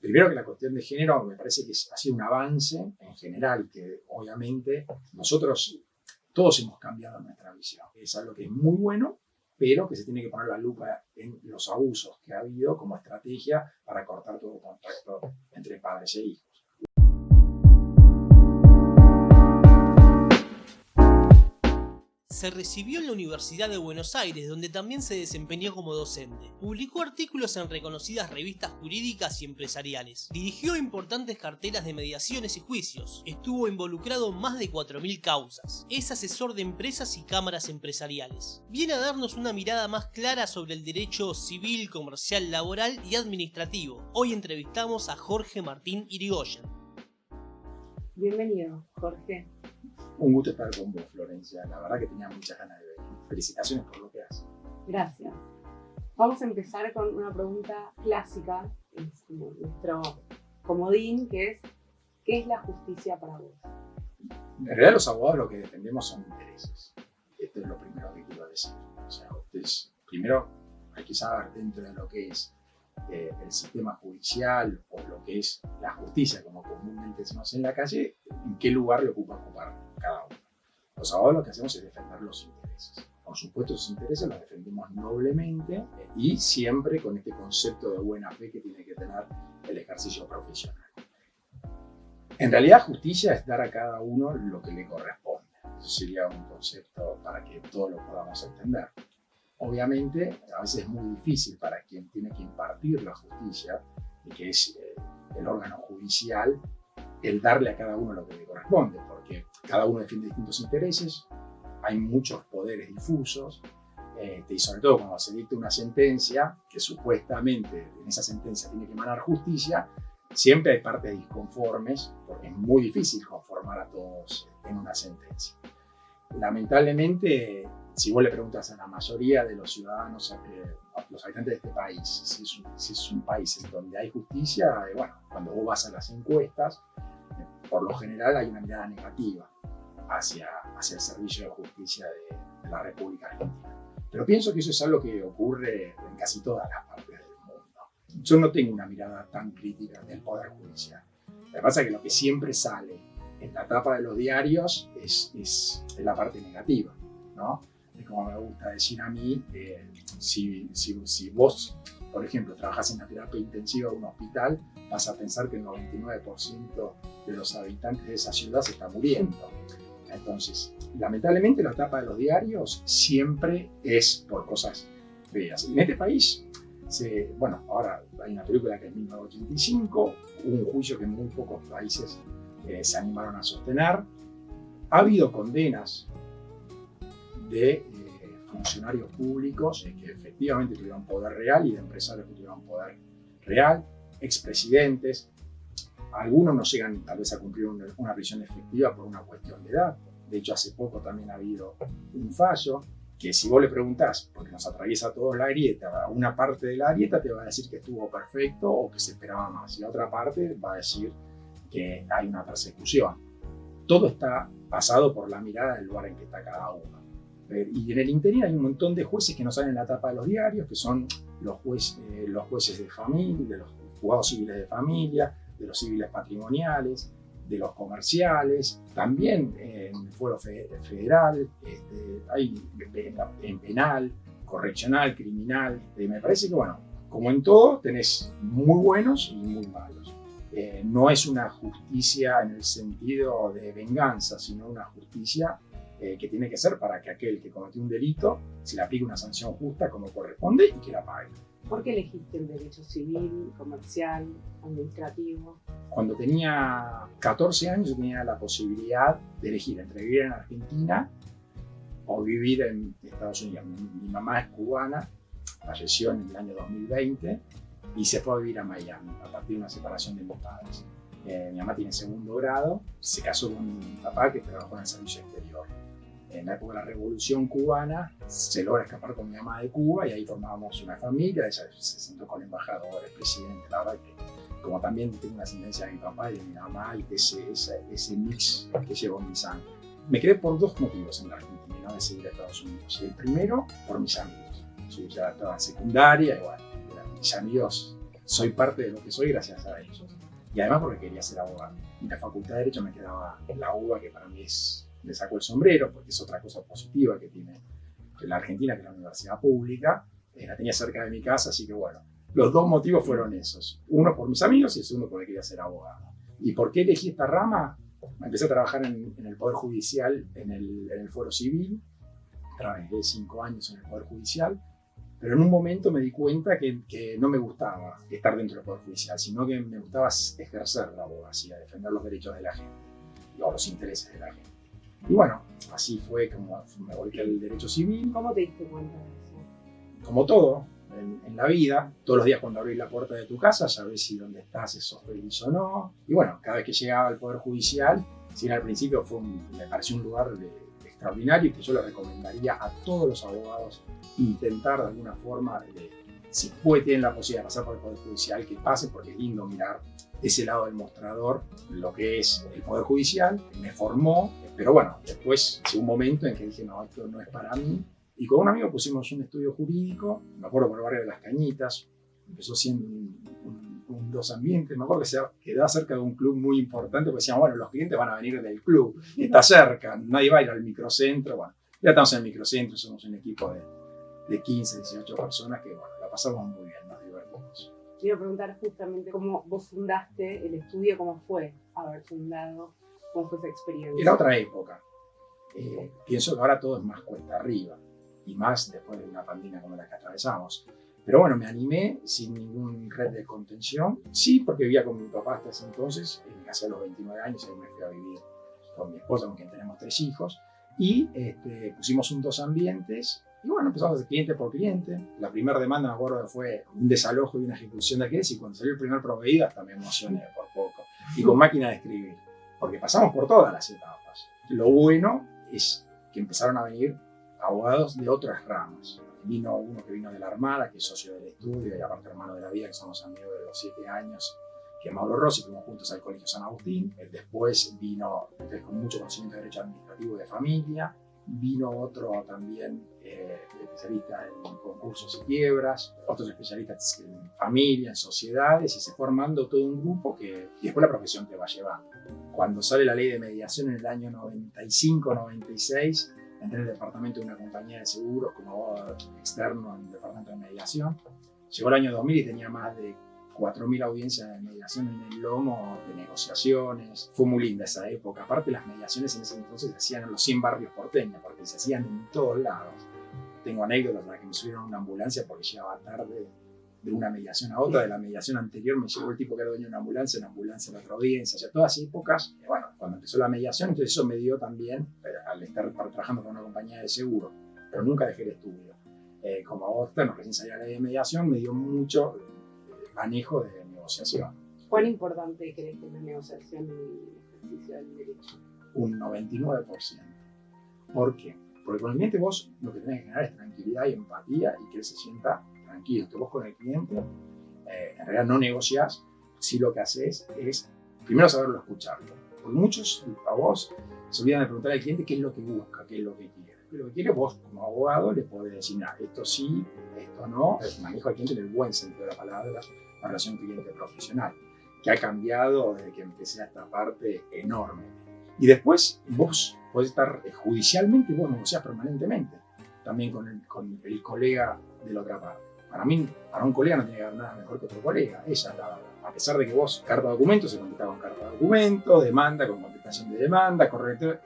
Primero que la cuestión de género me parece que ha sido un avance en general, que obviamente nosotros todos hemos cambiado nuestra visión. Es algo que es muy bueno, pero que se tiene que poner la lupa en los abusos que ha habido como estrategia para cortar todo contacto entre padres e hijos. Se recibió en la Universidad de Buenos Aires, donde también se desempeñó como docente. Publicó artículos en reconocidas revistas jurídicas y empresariales. Dirigió importantes carteras de mediaciones y juicios. Estuvo involucrado en más de 4.000 causas. Es asesor de empresas y cámaras empresariales. Viene a darnos una mirada más clara sobre el derecho civil, comercial, laboral y administrativo. Hoy entrevistamos a Jorge Martín Irigoyen. Bienvenido, Jorge. Un gusto estar con vos, Florencia. La verdad que tenía muchas ganas de venir. Felicitaciones por lo que haces. Gracias. Vamos a empezar con una pregunta clásica, es como nuestro comodín, que es ¿qué es la justicia para vos? En realidad los abogados lo que defendemos son intereses. Esto es lo primero que quiero decir. O sea, primero hay que saber dentro de lo que es el sistema judicial o lo que es la justicia, como comúnmente decimos en la calle, en qué lugar le ocupa ocupar cada uno. Los abogados lo que hacemos es defender los intereses. Por supuesto, esos intereses los defendemos noblemente y siempre con este concepto de buena fe que tiene que tener el ejercicio profesional. En realidad, justicia es dar a cada uno lo que le corresponde. Eso sería un concepto para que todos lo podamos entender. Obviamente, a veces es muy difícil para quien tiene que impartir la justicia, que es el órgano judicial, el darle a cada uno lo que le corresponde, porque cada uno defiende distintos intereses, hay muchos poderes difusos, y sobre todo cuando se dicta una sentencia, que supuestamente en esa sentencia tiene que emanar justicia, siempre hay partes disconformes, porque es muy difícil conformar a todos en una sentencia. Lamentablemente, si vos le preguntas a la mayoría de los ciudadanos, los habitantes de este país, si es un país en donde hay justicia, bueno, cuando vos vas a las encuestas, por lo general hay una mirada negativa hacia el servicio de justicia de la República Argentina. Pero pienso que eso es algo que ocurre en casi todas las partes del mundo. Yo no tengo una mirada tan crítica del Poder Judicial. Lo que pasa es que lo que siempre sale en la tapa de los diarios es la parte negativa, ¿no? Es como me gusta decir a mí, si vos, por ejemplo, trabajás en la terapia intensiva de un hospital, vas a pensar que el 99% de los habitantes de esa ciudad se está muriendo. Entonces, lamentablemente la tapa de los diarios siempre es por cosas feas. En este país, ahora hay una película que es 1985, hubo un juicio que muy pocos países se animaron a sostener. Ha habido condenas de funcionarios públicos que efectivamente tuvieron poder real y de empresarios que tuvieron poder real, expresidentes. Algunos no llegan tal vez a cumplir una prisión efectiva por una cuestión de edad. De hecho, hace poco también ha habido un fallo que si vos le preguntás, porque nos atraviesa todos la grieta, una parte de la grieta te va a decir que estuvo perfecto o que se esperaba más, y la otra parte va a decir que hay una persecución. Todo está basado por la mirada del lugar en que está cada uno. Y en el interior hay un montón de jueces que no salen en la tapa de los diarios, que son los jueces de familia, de los juzgados civiles de familia, de los civiles patrimoniales, de los comerciales, también en el fuero federal, hay en penal, correccional, criminal. Me parece que, bueno, como en todo, tenés muy buenos y muy malos. No es una justicia en el sentido de venganza, sino una justicia que tiene que ser para que aquel que cometió un delito se le aplique una sanción justa como corresponde y que la pague. ¿Por qué elegiste el derecho civil, comercial, administrativo? Cuando tenía 14 años tenía la posibilidad de elegir entre vivir en Argentina o vivir en Estados Unidos. Mi mamá es cubana, falleció en el año 2020 y se fue a vivir a Miami a partir de una separación de mis padres. Mi mamá tiene segundo grado, se casó con mi papá que trabajó en el servicio exterior. En la época de la Revolución Cubana se logra escapar con mi mamá de Cuba y ahí formábamos una familia. Ella se sentó con el embajador, el presidente. La verdad que como también tengo una ascendencia de mi papá y de mi mamá y ese mix que llevo en mi sangre. Me quedé por dos motivos en la Argentina y no decidí ir a Estados Unidos. El primero, por mis amigos. Yo ya estaba en secundaria y bueno, mis amigos soy parte de lo que soy gracias a ellos. Y además porque quería ser abogado. En la Facultad de Derecho me quedaba en la UBA, que para mí me sacó el sombrero, porque es otra cosa positiva que tiene la Argentina, que es la universidad pública. La tenía cerca de mi casa, así que bueno, los dos motivos fueron esos. Uno por mis amigos y el segundo porque quería ser abogado. ¿Y por qué elegí esta rama? Empecé a trabajar en el Poder Judicial, en el Fuero Civil. Trabajé 5 años en el Poder Judicial, pero en un momento me di cuenta que no me gustaba estar dentro del Poder Judicial, sino que me gustaba ejercer la abogacía, defender los derechos de la gente o los intereses de la gente. Y bueno, así fue como me volqué al derecho civil. ¿Cómo te diste cuenta de eso? Como todo en la vida, todos los días cuando abrís la puerta de tu casa, ya ves si donde estás sos feliz o no. Y bueno, cada vez que llegaba al Poder Judicial, si bien al principio me pareció un lugar extraordinario y que yo le recomendaría a todos los abogados intentar de alguna forma, si tienen la posibilidad de pasar por el Poder Judicial, que pasen, porque es lindo mirar ese lado del mostrador, lo que es el Poder Judicial. Me formó, pero bueno, después llegó un momento en que dije, no, esto no es para mí. Y con un amigo pusimos un estudio jurídico, me acuerdo por el barrio de Las Cañitas, empezó siendo un dos ambientes, me acuerdo que quedaba cerca de un club muy importante, porque decíamos, bueno, los clientes van a venir del club, está cerca, nadie va a ir al microcentro. Bueno, ya estamos en el microcentro, somos un equipo de 15, 18 personas que, bueno, la pasamos muy bien, nos divertimos. Quiero preguntar justamente cómo vos fundaste el estudio, cómo fue haber fundado, cómo fue esa experiencia. Era otra época. Pienso que ahora todo es más cuesta arriba, y más después de una pandemia como la que atravesamos. Pero bueno, me animé sin ningún red de contención. Sí, porque vivía con mi papá hasta ese entonces, me casé a los 29 años y me fui a vivir con mi esposa, con quien tenemos 3 hijos. Y pusimos un 2 ambientes. Y bueno, empezamos a hacer cliente por cliente. La primera demanda, me acuerdo, fue un desalojo y una ejecución de aquellos. Y cuando salió el primer proveído, hasta me emocioné por poco. Y con máquina de escribir. Porque pasamos por todas las etapas. Lo bueno es que empezaron a venir abogados de otras ramas. Vino uno que vino de la Armada, que es socio del estudio y aparte hermano de la vida, que somos amigos de los 7 años, que es Mauro Rossi, fuimos juntos al Colegio San Agustín. Después vino con mucho conocimiento de derecho administrativo y de familia. Vino otro también especialista en concursos y quiebras, otros especialistas en familia, en sociedades, y se fue formando todo un grupo y después la profesión te va llevando. Cuando sale la ley de mediación en el año 95-96, entré en el departamento de una compañía de seguros como abogado externo en el departamento de mediación. Llegó el año 2000 y tenía más de 4.000 audiencias de mediación en el lomo, de negociaciones. Fue muy linda esa época. Aparte, las mediaciones en ese entonces se hacían en los 100 barrios porteños, porque se hacían en todos lados. Tengo anécdotas de las que me subieron a una ambulancia porque llegaba tarde de una mediación a otra. De la mediación anterior me llegó el tipo que era dueño de una ambulancia en otra audiencia. O sea, todas épocas, bueno, cuando empezó la mediación, entonces eso me dio también, al estar trabajando con una compañía de seguro, pero nunca dejé el estudio. Como abogado externo, recién salí a la ley de mediación, me dio mucho manejo de negociación. ¿Cuán importante crees que es la negociación en el ejercicio del derecho? Un 99%. ¿Por qué? Porque con el cliente vos lo que tenés que generar es tranquilidad y empatía y que él se sienta tranquilo. Que vos con el cliente en realidad no negociás, sí lo que haces es primero saberlo escucharlo. Porque muchos a vos se olvidan de preguntar al cliente qué es lo que busca, qué es lo que quiere. Lo que quiere vos como abogado le podés decir, esto sí, esto no. Manejo al cliente en el buen sentido de la palabra, la relación cliente profesional, que ha cambiado desde que empecé a esta parte enorme. Y después vos podés estar judicialmente, vos negociás permanentemente, también con el colega de la otra parte. Para mí, para un colega no tiene que haber nada mejor que otro colega. A pesar de que vos, carta de documento, se contesta con carta de documento, demanda con contestación de demanda, correcto.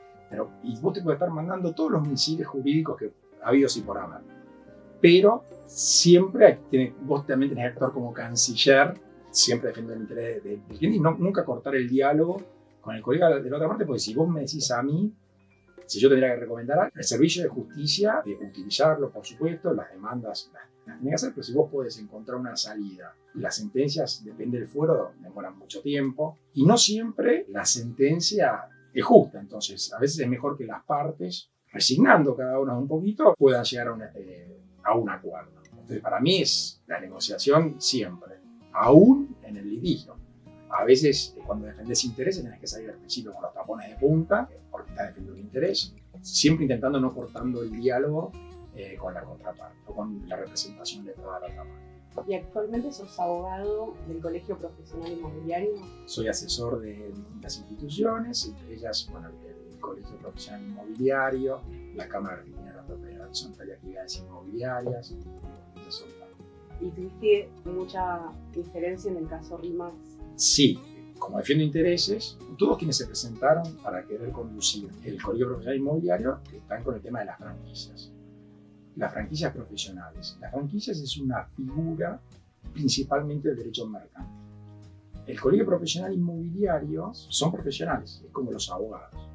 Y vos te puedes estar mandando todos los misiles jurídicos que ha habido y por haber. Pero siempre vos también tenés que actuar como canciller, siempre defender el interés del cliente y nunca cortar el diálogo con el colega de la otra parte, porque si vos me decís a mí, si yo tendría que recomendar el servicio de justicia, de utilizarlo, por supuesto, las demandas las tenés que hacer, pero si vos podés encontrar una salida, y las sentencias, depende del fuero, demoran mucho tiempo, y no siempre la sentencia es justa, entonces a veces es mejor que las partes, resignando cada una un poquito, puedan llegar a un acuerdo. Entonces para mí es la negociación siempre, aún en el litigio. A veces cuando defendés intereses tenés que salir al principio con los tapones de punta, porque estás defendiendo un interés, siempre intentando no cortando el diálogo con la contraparte o con la representación de toda la otra parte. ¿Y actualmente sos abogado del Colegio Profesional Inmobiliario? Soy asesor de distintas instituciones, entre ellas, bueno, el Colegio Profesional Inmobiliario, la Cámara Argentina de la Propiedad Horizontal de Actividades Inmobiliarias. ¿Y tuviste mucha diferencia en el caso RIMAX? Sí, como defiendo intereses, todos quienes se presentaron para querer conducir el Colegio Profesional Inmobiliario están con el tema de las franquicias. Las franquicias profesionales. Las franquicias es una figura principalmente del derecho mercantil. El Colegio Profesional Inmobiliario son profesionales, es como los abogados.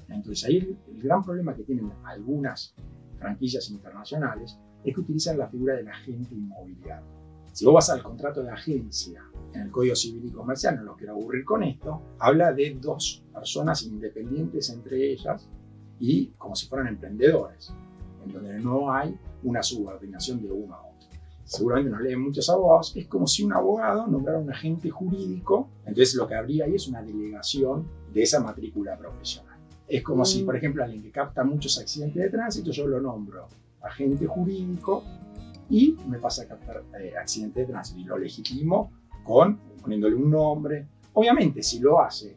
Entonces ahí el gran problema que tienen algunas franquicias internacionales es que utilizan la figura del agente inmobiliario. Si vos vas al contrato de agencia en el Código Civil y Comercial, no los quiero aburrir con esto, habla de dos personas independientes entre ellas y como si fueran emprendedores, en donde no hay una subordinación de uno a otro. Seguramente nos leen muchos abogados, es como si un abogado nombrara un agente jurídico, entonces lo que habría ahí es una delegación de esa matrícula profesional. Es como si, por ejemplo, alguien que capta muchos accidentes de tránsito, yo lo nombro agente jurídico y me pasa a captar accidentes de tránsito y lo legitimo poniéndole un nombre. Obviamente, si lo hace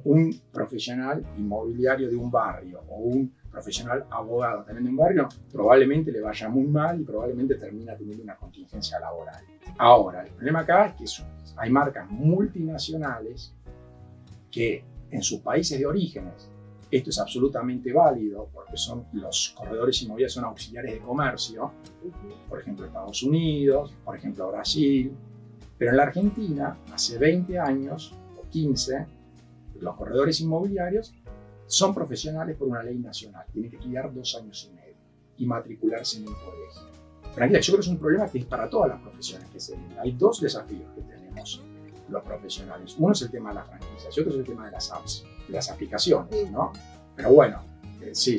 un profesional inmobiliario de un barrio o un profesional abogado también de un barrio, probablemente le vaya muy mal y probablemente termina teniendo una contingencia laboral. Ahora, el problema acá es que hay marcas multinacionales que en sus países de orígenes, esto es absolutamente válido porque los corredores inmobiliarios son auxiliares de comercio, por ejemplo Estados Unidos, por ejemplo Brasil, pero en la Argentina hace 20 años o 15 los corredores inmobiliarios son profesionales por una ley nacional, tienen que estudiar 2 años y medio y matricularse en un colegio. Tranquila, yo creo que es un problema que es para todas las profesiones que se ven. Hay dos desafíos que tenemos los profesionales. Uno es el tema de las franquicias y otro es el tema de las apps, de las aplicaciones, ¿no? Pero bueno, sí,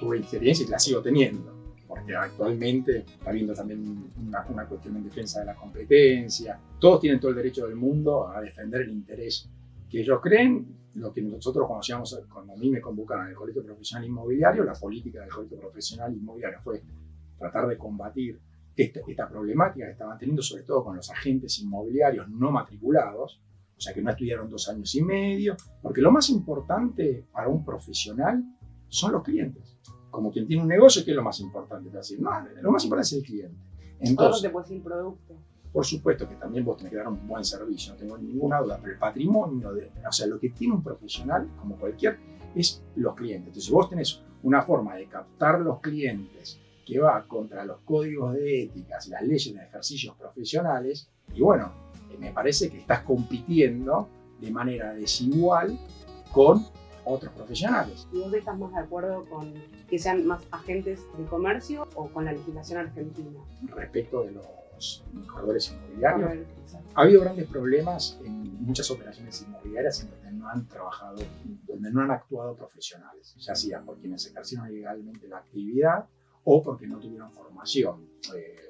tuve experiencia y la sigo teniendo, porque actualmente está habiendo también una cuestión en defensa de la competencia. Todos tienen todo el derecho del mundo a defender el interés que ellos creen. Lo que nosotros conocíamos cuando a mí me convocaron en el Colegio Profesional Inmobiliario, la política del Colegio Profesional Inmobiliario fue tratar de combatir esta problemática que estaban teniendo, sobre todo con los agentes inmobiliarios no matriculados, o sea que no estudiaron 2 años y medio, porque lo más importante para un profesional son los clientes. Como quien tiene un negocio, ¿qué es lo más importante? Es decir, no, lo más importante es el cliente. Entonces, te puedes ir producto. Por supuesto que también vos tenés que dar un buen servicio, no tengo ninguna duda, pero el patrimonio, o sea, lo que tiene un profesional, como cualquier, es los clientes. Entonces, vos tenés una forma de captar los clientes que va contra los códigos de éticas y las leyes de ejercicios profesionales, y bueno, me parece que estás compitiendo de manera desigual con otros profesionales. ¿Y vos estás más de acuerdo con que sean más agentes de comercio o con la legislación argentina? Respecto de los corredores inmobiliarios, ha habido grandes problemas en muchas operaciones inmobiliarias en donde no han trabajado, donde no han actuado profesionales, ya sea por quienes ejercieron ilegalmente la actividad o porque no tuvieron formación,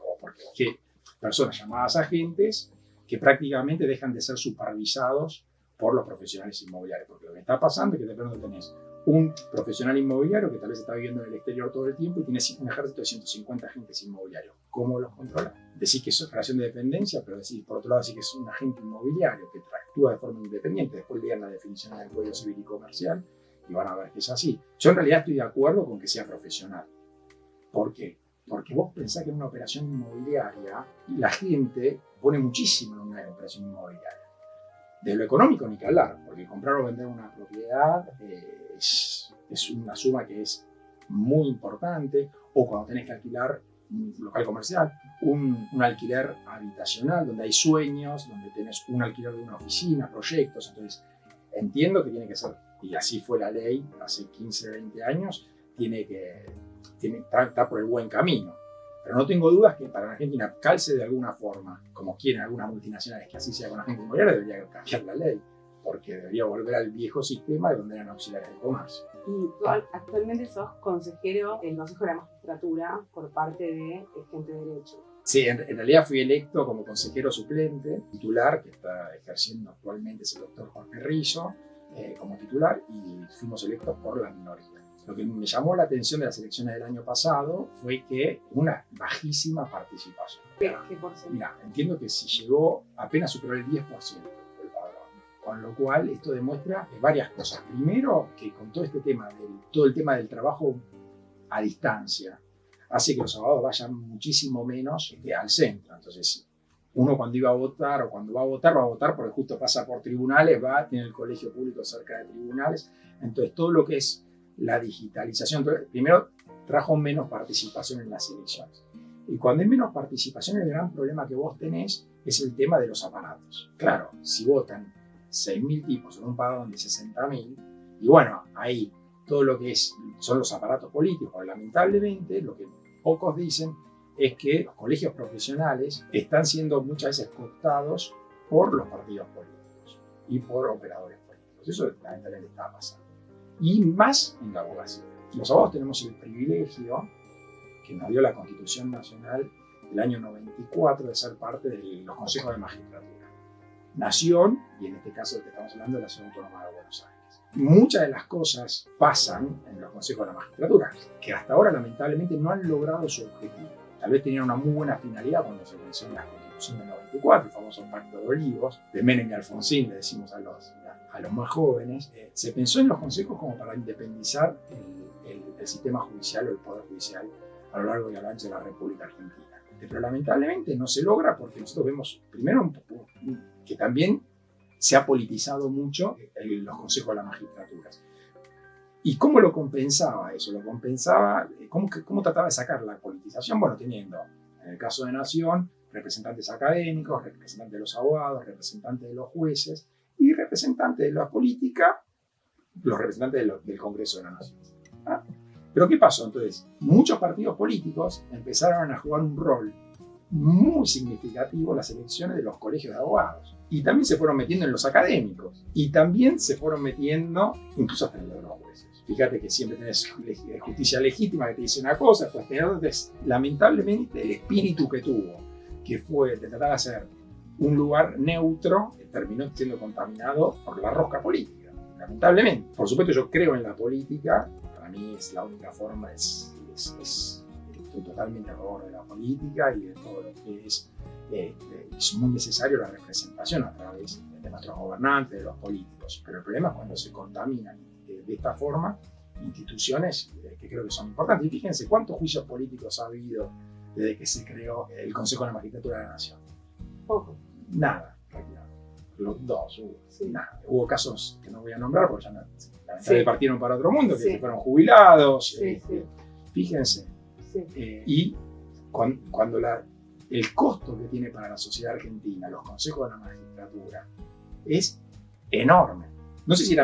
o porque personas llamadas agentes que prácticamente dejan de ser supervisados por los profesionales inmobiliarios, porque lo que está pasando es que de pronto tenés un profesional inmobiliario que tal vez está viviendo en el exterior todo el tiempo y tienes un ejército de 150 agentes inmobiliarios. ¿Cómo los controla? Decís que es relación de dependencia, pero por otro lado decís que es un agente inmobiliario que actúa de forma independiente. Después lean la definición del Código Civil y Comercial y van a ver que es así. Yo en realidad estoy de acuerdo con que sea profesional. ¿Por qué? Porque vos pensás que en una operación inmobiliaria la gente pone muchísimo en una operación inmobiliaria. De lo económico ni que hablar, porque comprar o vender una propiedad es una suma que es muy importante, o cuando tenés que alquilar un local comercial, un alquiler habitacional donde hay sueños, donde tenés un alquiler de una oficina, proyectos. Entonces entiendo que tiene que ser, y así fue la ley hace 15, 20 años, está por el buen camino. Pero no tengo dudas que para la Argentina calce de alguna forma, como quieren algunas multinacionales que así sea con la gente inmobiliaria, debería cambiar la ley, porque debería volver al viejo sistema de donde eran auxiliares de comercio. Y tú actualmente sos consejero del Consejo de la Magistratura por parte de Gente de Derecho. Sí, en realidad fui electo como consejero suplente, titular, que está ejerciendo actualmente es el doctor Jorge Rizzo, como titular, y fuimos electos por la minoría. Lo que me llamó la atención de las elecciones del año pasado fue que una bajísima participación. ¿Qué porcentaje? Mira, entiendo que si llegó, apenas superó el 10% del padrón. Con lo cual, esto demuestra varias cosas. Primero, que con todo este tema, todo el tema del trabajo a distancia, hace que los abogados vayan muchísimo menos al centro. Entonces, uno cuando iba a votar o cuando va a votar porque justo pasa por tribunales, tiene el colegio público cerca de tribunales. Entonces, todo lo que es la digitalización, primero trajo menos participación en las elecciones. Y cuando hay menos participación, el gran problema que vos tenés es el tema de los aparatos. Claro, si votan 6.000 tipos en un padrón de 60.000, y bueno, ahí todo lo que son los aparatos políticos, lamentablemente, lo que pocos dicen es que los colegios profesionales están siendo muchas veces cooptados por los partidos políticos y por operadores políticos. Eso lamentablemente está pasando. Y más en la abogacía. Los abogados tenemos el privilegio que nos dio la Constitución Nacional del año 94 de ser parte de los consejos de magistratura. Nación, y en este caso del que estamos hablando, de la Ciudad Autónoma de Buenos Aires. Muchas de las cosas pasan en los consejos de la magistratura, que hasta ahora lamentablemente no han logrado su objetivo. Tal vez tenían una muy buena finalidad cuando se pensó en la Constitución del 94, el famoso Pacto de Olivos, de Menem y Alfonsín, le decimos a los más jóvenes. Se pensó en los consejos como para independizar el sistema judicial o el poder judicial a lo largo y a lo ancho de la República Argentina. Pero lamentablemente no se logra porque nosotros vemos, primero, que también se ha politizado mucho los consejos de la magistratura. ¿Y cómo lo compensaba eso? Lo compensaba, ¿cómo trataba de sacar la politización? Bueno, teniendo, en el caso de Nación, representantes académicos, representantes de los abogados, representantes de los jueces y representantes de la política, los representantes del Congreso de la Nación. ¿Ah? Pero ¿qué pasó? Entonces, muchos partidos políticos empezaron a jugar un rol muy significativo en las elecciones de los colegios de abogados. Y también se fueron metiendo en los académicos. Y también se fueron metiendo incluso hasta en los jueces. Fíjate que siempre tenés justicia legítima que te dice una cosa, pues tenés, lamentablemente, el espíritu que tuvo, que fue de tratar de hacer un lugar neutro, terminó siendo contaminado por la rosca política, lamentablemente. Por supuesto, yo creo en la política, para mí es la única forma, estoy totalmente a favor de la política y de todo lo que es muy necesario la representación a través de nuestros gobernantes, de los políticos. Pero el problema es cuando se contaminan de esta forma instituciones que creo que son importantes. Y fíjense cuántos juicios políticos ha habido desde que se creó el Consejo de la Magistratura de la Nación. Poco. Nada, los dos hubo. Sí. Nada. Hubo casos que no voy a nombrar porque ya Sí. partieron para otro mundo, que Sí. se fueron jubilados. Sí, sí. Fíjense. Sí. Y cuando el costo que tiene para la sociedad argentina los consejos de la magistratura es enorme. No sé si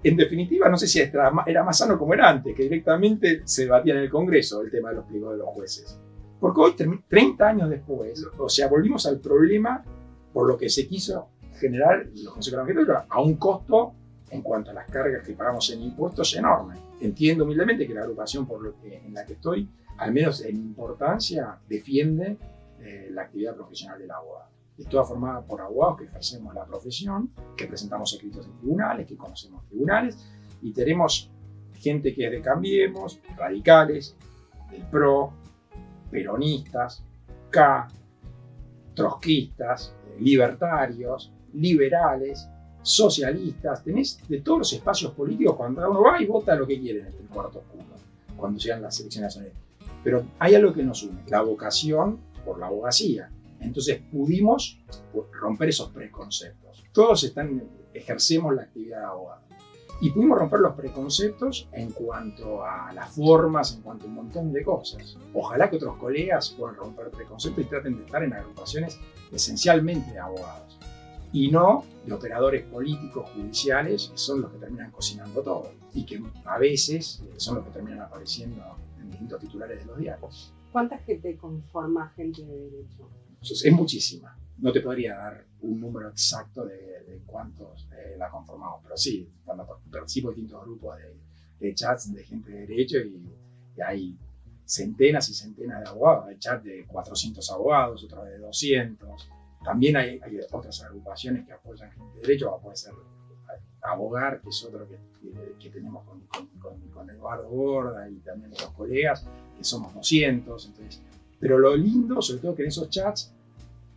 en definitiva, no sé si era más sano como era antes, que directamente se debatía en el Congreso el tema de los pliegos de los jueces. Porque hoy, 30 años después, o sea, volvimos al problema por lo que se quiso generar los consejos de la magistratura a un costo en cuanto a las cargas que pagamos en impuestos enorme. Entiendo humildemente que la agrupación en la que estoy, al menos en importancia, defiende la actividad profesional del abogado. Está formada por abogados que ejercemos la profesión, que presentamos escritos en tribunales, que conocemos tribunales, y tenemos gente que es de Cambiemos, radicales, del PRO, peronistas, K, trotskistas, libertarios, liberales, socialistas. Tenés de todos los espacios políticos cuando uno va y vota lo que quiere en el cuarto oscuro, cuando llegan las elecciones nacionales. Pero hay algo que nos une, la vocación por la abogacía. Entonces pudimos romper esos preconceptos. Todos ejercemos la actividad de abogado. Y pudimos romper los preconceptos en cuanto a las formas, en cuanto a un montón de cosas. Ojalá que otros colegas puedan romper preconceptos y traten de estar en agrupaciones esencialmente de abogados. Y no de operadores políticos, judiciales, que son los que terminan cocinando todo. Y que a veces son los que terminan apareciendo en distintos titulares de los diarios. ¿Cuánta gente conforma gente de derecho? Es muchísima. No te podría dar un número exacto de cuántos la conformamos, pero sí, cuando participo de distintos grupos de chats de gente de derecho y hay centenas y centenas de abogados. Hay chats de 400 abogados, otros de 200. También hay otras agrupaciones que apoyan gente de derecho, puede ser abogar, que es otro que tenemos con Eduardo Borda y también otros colegas, que somos 200. Entonces, pero lo lindo, sobre todo que en esos chats,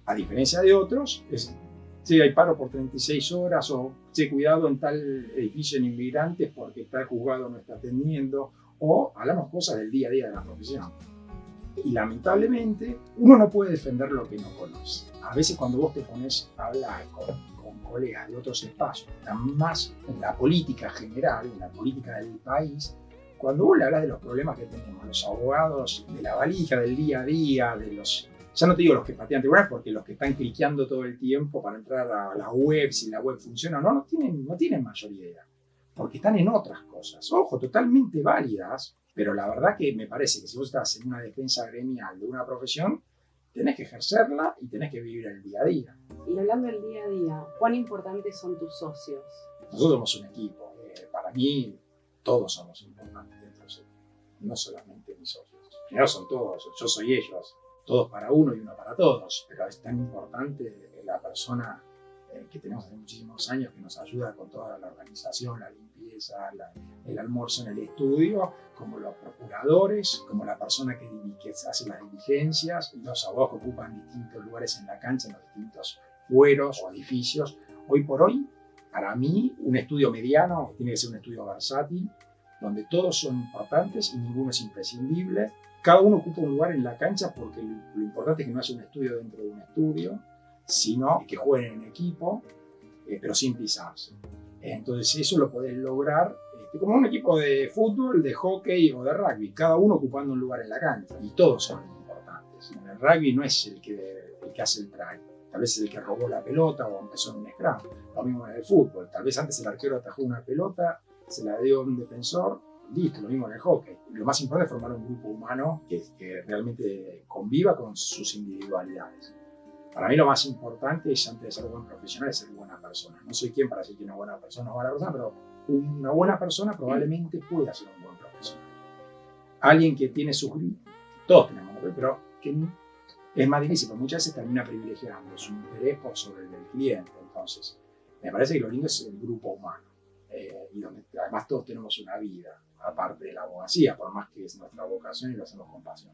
a diferencia de otros, es si hay paro por 36 horas o cuidado en tal edificio en inmigrantes porque tal juzgado no está atendiendo, o hablamos cosas del día a día de la profesión. Y lamentablemente uno no puede defender lo que no conoce. A veces cuando vos te pones a hablar con colegas de otros espacios, están más en la política general, en la política del país, cuando vos le hablas de los problemas que tenemos, los abogados, de la valija, del día a día, de los... Ya no te digo los que patean tribunales, porque los que están cliqueando todo el tiempo para entrar a la web, si la web funciona o no, no tienen mayor idea, porque están en otras cosas. Ojo, totalmente válidas, pero la verdad que me parece que si vos estás en una defensa gremial de una profesión, tenés que ejercerla y tenés que vivir el día a día. Y hablando del día a día, ¿cuán importantes son tus socios? Nosotros somos un equipo. Para mí, todos somos importantes dentro de ese equipo, no solamente mis socios. Primero son todos, yo soy ellos. Todos para uno y uno para todos, pero es tan importante la persona que tenemos hace muchísimos años que nos ayuda con toda la organización, la limpieza, el almuerzo en el estudio, como los procuradores, como la persona que hace las diligencias, los abogados que ocupan distintos lugares en la cancha, en los distintos fueros o edificios. Hoy por hoy, para mí, un estudio mediano tiene que ser un estudio versátil, donde todos son importantes y ninguno es imprescindible. Cada uno ocupa un lugar en la cancha porque lo importante es que no haya un estudio dentro de un estudio, sino que jueguen en equipo, pero sin pisarse. Entonces eso lo podés lograr como un equipo de fútbol, de hockey o de rugby, cada uno ocupando un lugar en la cancha y todos son importantes. En el rugby no es el que hace el try, tal vez es el que robó la pelota o empezó en un scrum. Lo mismo en el fútbol, tal vez antes el arquero atajó una pelota, se la dio a un defensor. Listo, lo mismo en el hockey. Lo más importante es formar un grupo humano que realmente conviva con sus individualidades. Para mí lo más importante es, antes de ser buen profesional, es ser buena persona. No soy quien para decir que una buena persona o mala persona, pero una buena persona probablemente pueda ser un buen profesional. Alguien que tiene sus... Todos tenemos, pero que es más difícil, porque muchas veces termina privilegiando su interés por sobre el del cliente. Entonces, me parece que lo lindo es el grupo humano. Y donde además todos tenemos una vida, aparte de la abogacía, por más que es nuestra vocación y lo hacemos con pasión.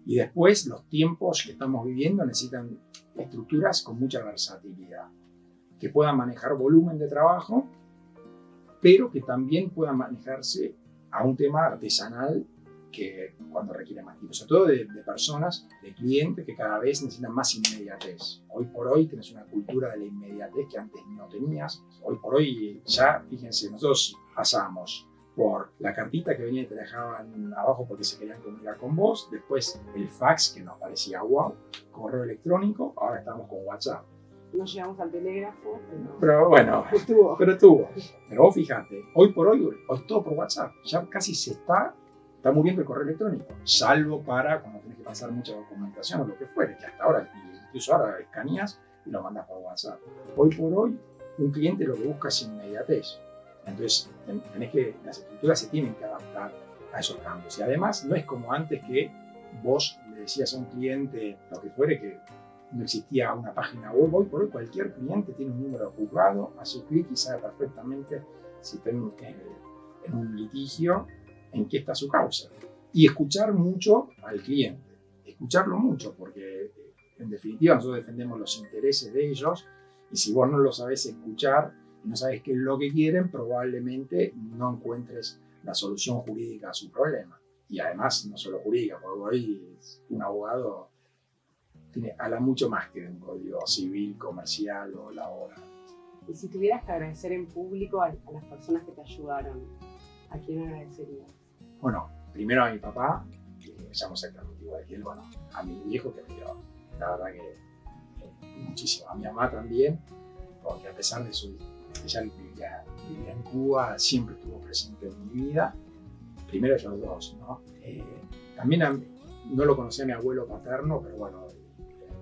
Y después, los tiempos que estamos viviendo necesitan estructuras con mucha versatilidad, que puedan manejar volumen de trabajo, pero que también puedan manejarse a un tema artesanal que cuando requiere más tiempo, sobre todo de personas, de clientes que cada vez necesitan más inmediatez. Hoy por hoy tienes una cultura de la inmediatez que antes no tenías. Hoy por hoy ya, fíjense, nosotros pasamos por la cartita que venía y te dejaban abajo porque se querían comunicar con vos, después el fax que nos parecía wow, correo electrónico, ahora estamos con WhatsApp. No llegamos al telégrafo, pero bueno, estuvo. Pero vos fíjate, hoy por hoy todo por WhatsApp, ya casi se está muriendo el correo electrónico, salvo para cuando tenés que pasar mucha documentación o lo que fuere, que hasta ahora, incluso ahora escaneas y lo mandas por WhatsApp. Hoy por hoy, un cliente lo que busca es inmediatez. Entonces, las estructuras se tienen que adaptar a esos cambios. Y además, no es como antes que vos le decías a un cliente lo que fuere, que no existía una página web. Hoy por hoy, cualquier cliente tiene un número de juzgado, hace clic y sabe perfectamente si está en un litigio, en qué está su causa. Y escuchar mucho al cliente. Escucharlo mucho, porque en definitiva nosotros defendemos los intereses de ellos. Y si vos no lo sabés escuchar, no sabes qué es lo que quieren, probablemente no encuentres la solución jurídica a su problema. Y además, no solo jurídica, porque hoy un abogado habla mucho más que de un código civil, comercial o laboral. Y si tuvieras que agradecer en público a las personas que te ayudaron, ¿a quién agradecerías? Bueno, primero a mi papá, que ya no sé exactamente igual que él, bueno, a mi viejo que me dio, la verdad que muchísimo. A mi mamá también, porque a pesar de ella vivía en Cuba, siempre estuvo presente en mi vida. Primero ellos dos, ¿no? También no lo conocía a mi abuelo paterno, pero bueno,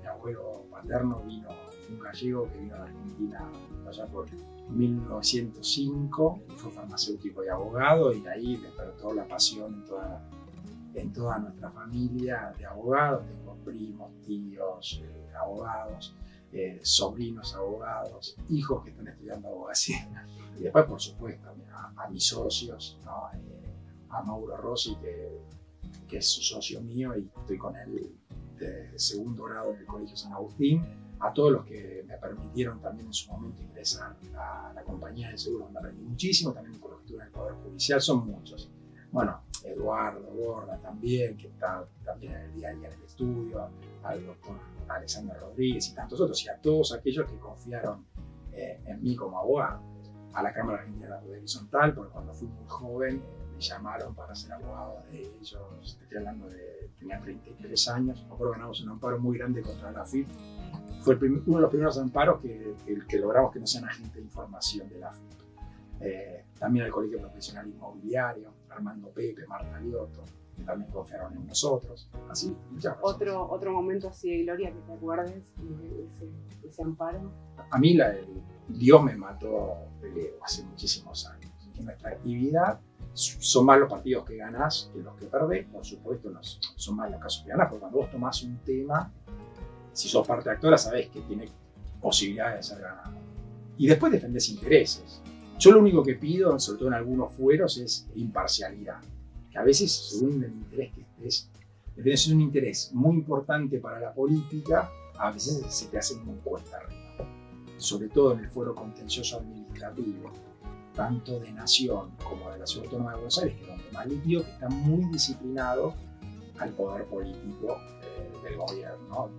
mi abuelo paterno vino, un gallego que vino a Argentina allá por 1905, fue farmacéutico y abogado, y de ahí despertó la pasión en toda nuestra familia de abogados. Tengo primos, tíos, abogados. sobrinos abogados, hijos que están estudiando abogacía. Y después, por supuesto, a mis socios, ¿no? A Mauro Rossi, que es socio mío y estoy con él de segundo grado en el Colegio San Agustín, a todos los que me permitieron también en su momento ingresar a la compañía de seguros, donde aprendí muchísimo, también con los que estuve en el Poder Judicial, son muchos. Bueno, Eduardo Borda también, que está también en el día a día en el estudio, al doctor Alexander Rodríguez y tantos otros, y a todos aquellos que confiaron en mí como abogado. A la Cámara Argentina de la Red Horizontal, porque cuando fui muy joven me llamaron para ser abogado de ellos. Estoy hablando de, tenía 33 años, me acuerdo que ganamos un amparo muy grande contra la AFIP. Fue uno de los primeros amparos que logramos que no sean agentes de información de la AFIP. También al Colegio Profesional Inmobiliario, Armando Pepe, Marta Liotto, que también confiaron en nosotros. Así, muchas personas. Otro momento así de gloria que te acuerdes de ese amparo. A mí Dios me mató hace muchísimos años. En nuestra actividad son más los partidos que ganás que los que perdés. Por supuesto, son más los casos que ganás, porque cuando vos tomás un tema, si sos parte actora, sabés que tiene posibilidades de ser ganado. Y después defendés intereses. Yo lo único que pido, sobre todo en algunos fueros, es imparcialidad. Que a veces, según el interés que estés, depende si es un interés muy importante para la política, a veces se te hace muy cuesta arriba. Sobre todo en el fuero contencioso administrativo, tanto de Nación como de la Ciudad Autónoma de Buenos Aires, que es donde más litigio, que está muy disciplinado al poder político del gobierno,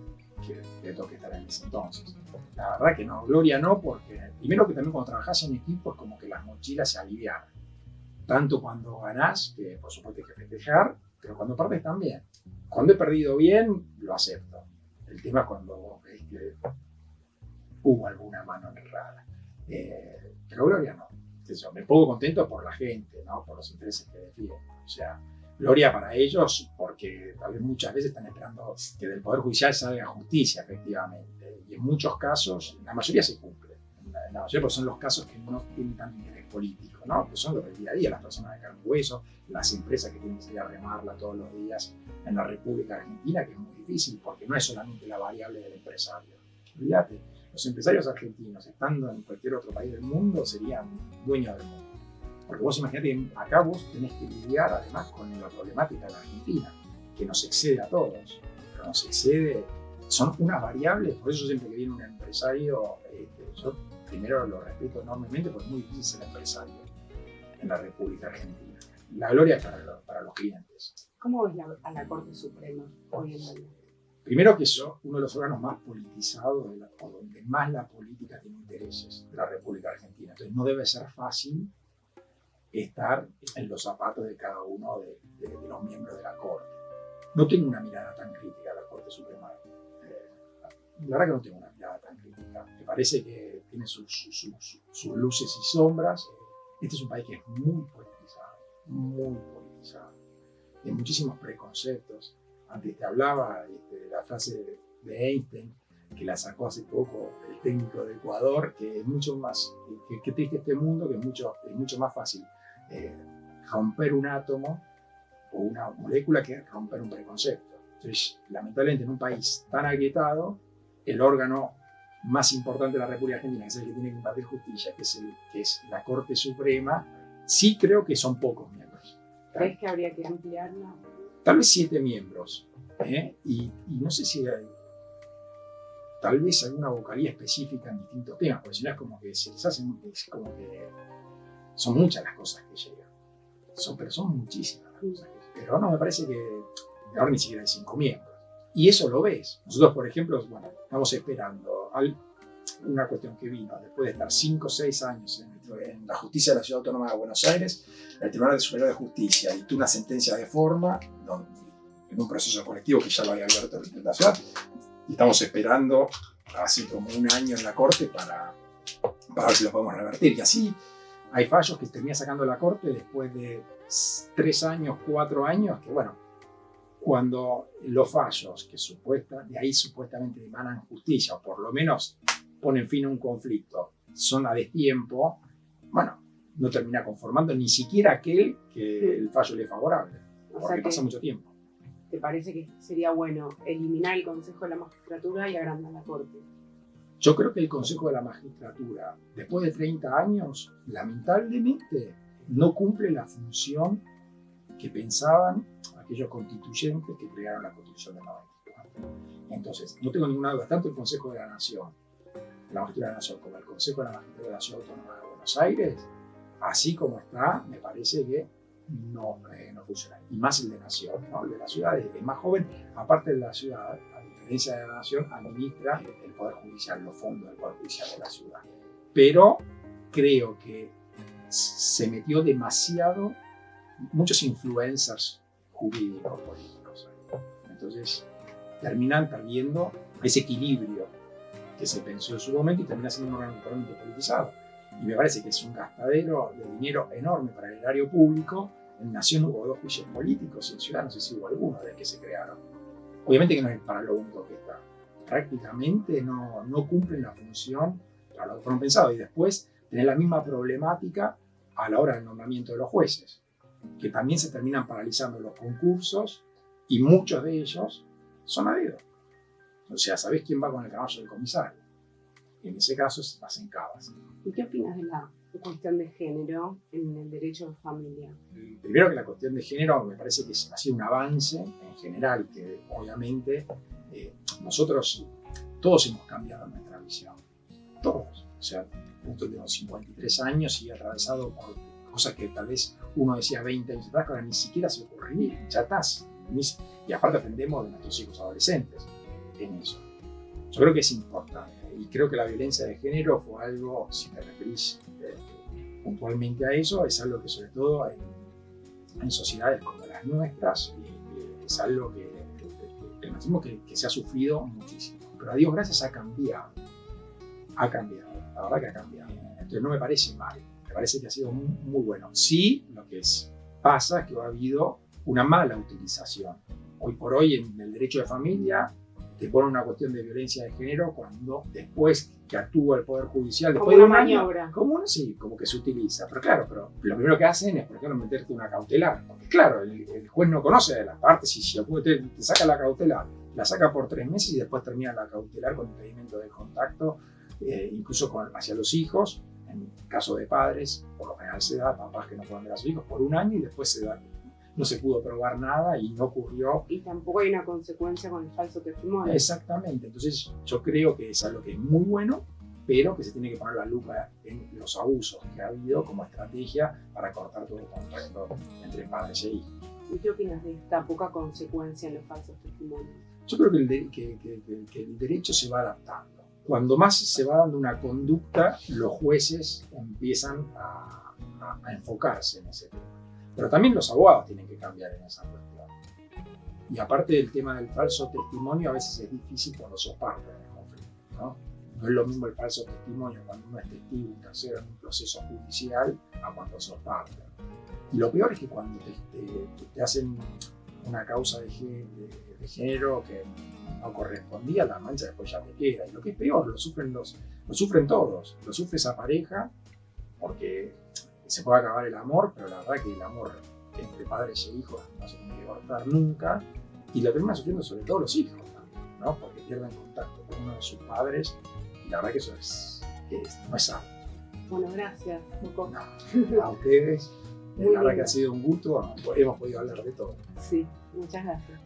que le toque estar en ese entonces. La verdad que no, gloria no, porque primero que también cuando trabajás en equipo es como que las mochilas se alivianan. Tanto cuando ganás, que por supuesto hay que festejar, pero cuando perdés también. Cuando he perdido bien, lo acepto. El tema es cuando ves que hubo alguna mano errada. Pero gloria no. Me pongo contento por la gente, ¿no? Por los intereses que defienden. O sea, gloria para ellos porque tal vez muchas veces están esperando que del Poder Judicial salga justicia, efectivamente. Y en muchos casos, la mayoría se cumple. La mayoría porque son los casos que no tienen tanto interés político, ¿no? Que son los del día a día, las personas de carne y hueso, las empresas que tienen que salir a remarla todos los días en la República Argentina, que es muy difícil porque no es solamente la variable del empresario. Olvídate, los empresarios argentinos, estando en cualquier otro país del mundo, serían dueños del mundo. Porque vos imaginate que acá vos tenés que lidiar además con la problemática de la Argentina, que nos excede a todos, pero nos excede, son unas variables, por eso siempre que viene un empresario, yo primero lo respeto enormemente porque es muy difícil ser empresario en la República Argentina. La gloria es para los clientes. ¿Cómo ves a la Corte Suprema hoy en día? Primero que es uno de los órganos más politizados, o donde más la política tiene intereses de la República Argentina. Entonces no debe ser fácil estar en los zapatos de cada uno de los miembros de la Corte. No tengo una mirada tan crítica a la Corte Suprema. La verdad que no tengo una mirada tan crítica. Me parece que tiene sus luces y sombras. Este es un país que es muy politizado, de muchísimos preconceptos. Antes te hablaba de la frase de Einstein, que la sacó hace poco el técnico de Ecuador, que es mucho más, que triste este mundo, que es mucho más fácil romper un átomo o una molécula que romper un preconcepto. Entonces, lamentablemente en un país tan agrietado, el órgano más importante de la República Argentina, que es el que tiene que impartir justicia, que es la Corte Suprema, sí creo que son pocos miembros. ¿Crees que habría que ampliarla? Tal vez 7 miembros, y no sé si hay tal vez alguna vocalía específica en distintos temas, porque si no es como que se les hacen, es como que son muchas las cosas que llegan, pero son muchísimas las cosas que llegan. Pero no, me parece que ahora ni siquiera hay 5 miembros, y eso lo ves. Nosotros, por ejemplo, bueno, estamos esperando una cuestión que vino después de estar 5 o 6 años en la justicia de la Ciudad Autónoma de Buenos Aires. El Tribunal Superior de Justicia dictó una sentencia de forma en un proceso colectivo que ya lo había abierto la ciudad, y estamos esperando hace como un año en la Corte para ver si lo podemos revertir. Y así hay fallos que termina sacando la Corte después de 3 años, 4 años, que bueno, cuando los fallos que de ahí supuestamente emanan justicia, o por lo menos ponen fin a un conflicto, son a destiempo, bueno, no termina conformando ni siquiera aquel que el fallo le es favorable, porque pasa mucho tiempo. ¿Te parece que sería bueno eliminar el Consejo de la Magistratura y agrandar la Corte? Yo creo que el Consejo de la Magistratura, después de 30 años, lamentablemente no cumple la función que pensaban aquellos constituyentes que crearon la Constitución del 94. Entonces, no tengo ninguna duda, tanto el Consejo de la Nación, la Magistratura de la Nación, como el Consejo de la Magistratura de la Ciudad Autónoma de Buenos Aires, así como está, me parece que no funciona. Y más el de Nación, ¿no? El de la ciudad es más joven, aparte de la ciudad, a diferencia de la Nación, administra el Poder Judicial, los fondos del Poder Judicial de la ciudad. Pero creo que se metió demasiado, muchos influencers jurídicos, políticos. Entonces, terminan perdiendo ese equilibrio que se pensó en su momento y termina siendo un órgano totalmente politizado. Y me parece que es un gastadero de dinero enorme para el erario público. En Nación hubo 2 juicios políticos y en Ciudad no sé si hubo alguno desde que se crearon. Obviamente que no es para lo único que está. Prácticamente no cumplen la función para lo que fueron pensados. Y después tener la misma problemática a la hora del nombramiento de los jueces, que también se terminan paralizando los concursos y muchos de ellos son a dedo. O sea, ¿sabés quién va con el caballo del comisario? En ese caso se hacen cabas. ¿Y qué opinas de la cuestión de género en el derecho de familia? Primero que la cuestión de género me parece que ha sido un avance en general, que obviamente nosotros todos hemos cambiado nuestra visión. Todos. O sea, punto de los 53 años y atravesado por cosas que tal vez uno decía 20 años atrás, que ahora ni siquiera se ocurriría, ya estás. Y aparte aprendemos de nuestros hijos adolescentes en eso. Yo creo que es importante y creo que la violencia de género fue algo, si te referís puntualmente a eso, es algo que sobre todo en sociedades como las nuestras es algo que el machismo que se ha sufrido muchísimo. Pero a Dios gracias ha cambiado, la verdad que ha cambiado. Entonces no me parece mal, me parece que ha sido muy bueno. Sí, lo que pasa es que ha habido una mala utilización. Hoy por hoy en el derecho de familia te ponen una cuestión de violencia de género cuando después que actúa el Poder Judicial, después de un año, como que se utiliza. Pero claro, lo primero que hacen es, por ejemplo, meterte una cautelar. Porque claro, el juez no conoce de las partes y si el juez te saca la cautelar, la saca por 3 meses y después termina la cautelar con impedimento de contacto, incluso hacia los hijos. En caso de padres, por lo general se da, papás que no pueden ver a sus hijos por 1 año y después se da. No se pudo probar nada y no ocurrió. Y tampoco hay una consecuencia con el falso testimonio. Exactamente. Entonces yo creo que es algo que es muy bueno, pero que se tiene que poner la lupa en los abusos que ha habido como estrategia para cortar todo contacto entre padres e hijos. ¿Y qué opinas de esta poca consecuencia en los falsos testimonios? Yo creo que el derecho se va adaptando. Cuando más se va dando una conducta, los jueces empiezan a enfocarse en ese tema. Pero también los abogados tienen que cambiar en esa cuestión. Y aparte del tema del falso testimonio, a veces es difícil cuando sos parte del conflicto, ¿no? No es lo mismo el falso testimonio cuando uno es testigo, un tercero en un proceso judicial, a cuando sos parte. Y lo peor es que cuando te hacen una causa de género que no correspondía, la mancha después ya te queda. Y lo que es peor, lo sufren todos. Lo sufre esa pareja porque se puede acabar el amor, pero la verdad que el amor entre padres e hijos no se tiene que cortar nunca. Y lo terminan sufriendo sobre todo los hijos también, ¿no? Porque pierden contacto con uno de sus padres y la verdad que eso no es sano. Bueno, gracias, Coco. No, a ustedes. La verdad que ha sido un gusto. Hemos podido hablar de todo. Sí, muchas gracias.